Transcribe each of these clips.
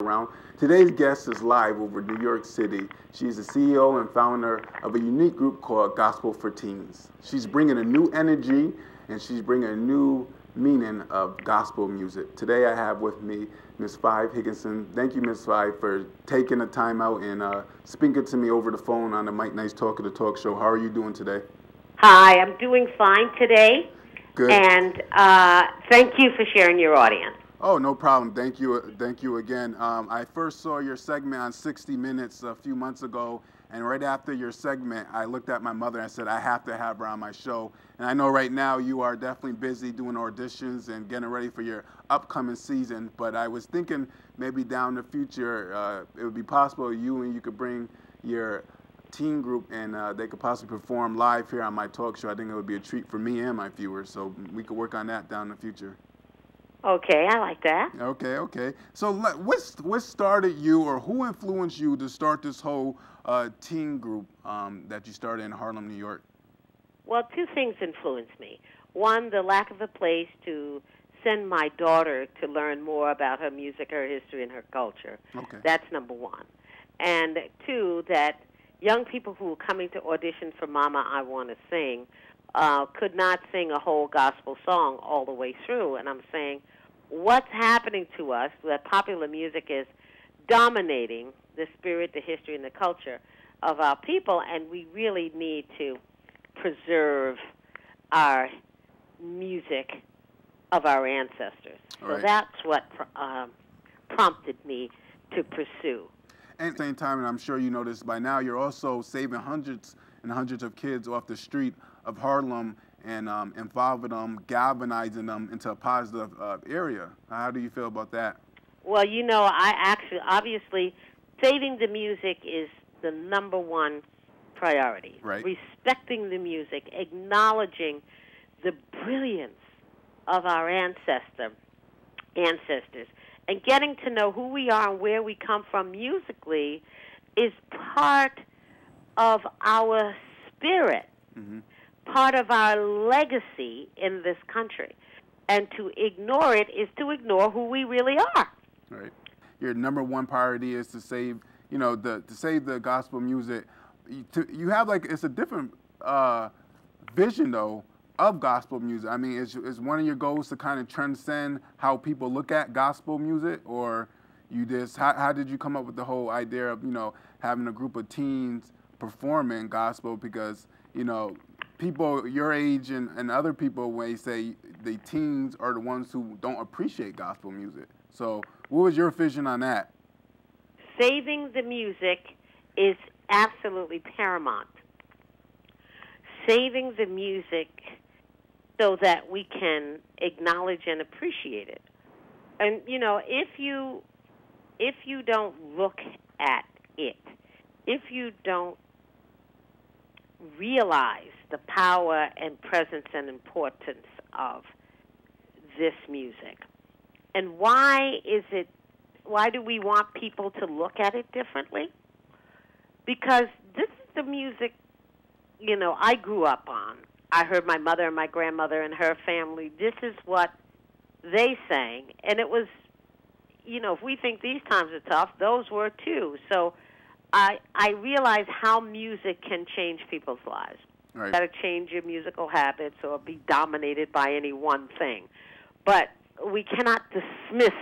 around. Today's guest is live over New York City. She's the CEO and founder of a unique group called Gospel for Teens. She's bringing a new energy and she's bringing a new meaning of gospel music. Today I have with me Miss Five Higginsen. Thank you, Miss Five, for taking the time out and speaking to me over the phone on the Mike Nice Talk of the Talk Show. How are you doing today? Hi, I'm doing fine today. Good. And thank you for sharing your audience. Oh, no problem. Thank you again. I first saw your segment on 60 Minutes a few months ago, and right after your segment, I looked at my mother and I said, I have to have her on my show. And I know right now you are definitely busy doing auditions and getting ready for your upcoming season, but I was thinking maybe down the future, it would be possible you could bring your teen group and they could possibly perform live here on my talk show. I think it would be a treat for me and my viewers, so we could work on that down in the future. Okay, I like that. Okay. So what started you, or who influenced you to start this whole teen group that you started in Harlem, New York? Well, two things influenced me. One, the lack of a place to send my daughter to learn more about her music, her history, and her culture. Okay. That's number one. And two, that young people who were coming to audition for Mama, I Want to Sing could not sing a whole gospel song all the way through. And I'm saying, what's happening to us, that popular music is dominating the spirit, the history, and the culture of our people, and we really need to preserve our music of our ancestors. Right. So that's what prompted me to pursue. And at the same time, and I'm sure you know this by now, you're also saving hundreds and hundreds of kids off the street of Harlem and involving them, galvanizing them into a positive area. How do you feel about that? Well, you know, obviously, saving the music is the number one priority. Right. Respecting the music, acknowledging the brilliance of our ancestors, and getting to know who we are and where we come from musically is part of our spirit, part of our legacy in this country. And to ignore it is to ignore who we really are. Right. Your number one priority is to save, to save the gospel music. You have it's a different vision though of gospel music. I mean, is one of your goals to kind of transcend how people look at gospel music, or you just how did you come up with the whole idea of having a group of teens performing gospel? Because people your age and other people may say the teens are the ones who don't appreciate gospel music. So what was your vision on that? Saving the music is absolutely paramount. Saving the music so that we can acknowledge and appreciate it. And if you don't look at it, if you don't realize the power and presence and importance of this music, and why do we want people to look at it differently? Because this is the music, I grew up on. I heard my mother and my grandmother and her family, this is what they sang. And it was, if we think these times are tough, those were too. So I realize how music can change people's lives. Right. You got to change your musical habits or be dominated by any one thing. But we cannot dismiss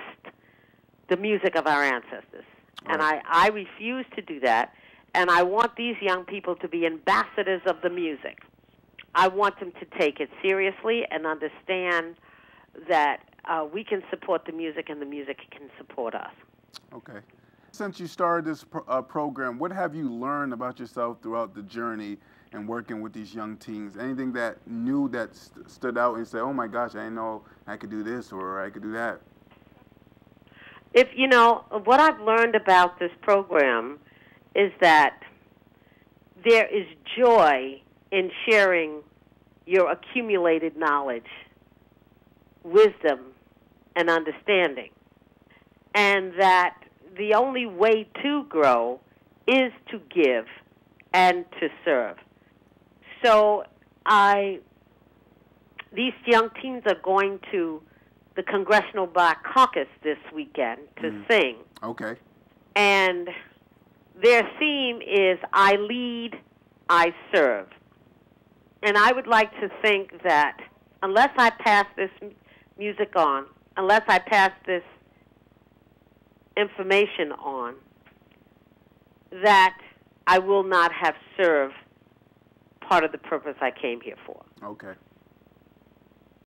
the music of our ancestors. Right. And I refuse to do that. And I want these young people to be ambassadors of the music. I want them to take it seriously and understand that we can support the music and the music can support us. Okay. Since you started this program, what have you learned about yourself throughout the journey and working with these young teens? Anything that new that stood out and say, oh my gosh, I didn't know I could do this or I could do that? What I've learned about this program is that there is joy in sharing your accumulated knowledge, wisdom, and understanding. And that the only way to grow is to give and to serve. So these young teens are going to the Congressional Black Caucus this weekend to sing. Okay. And their theme is I lead, I serve. And I would like to think that unless I pass this music on, unless I pass this information on, that I will not have served part of the purpose I came here for. Okay.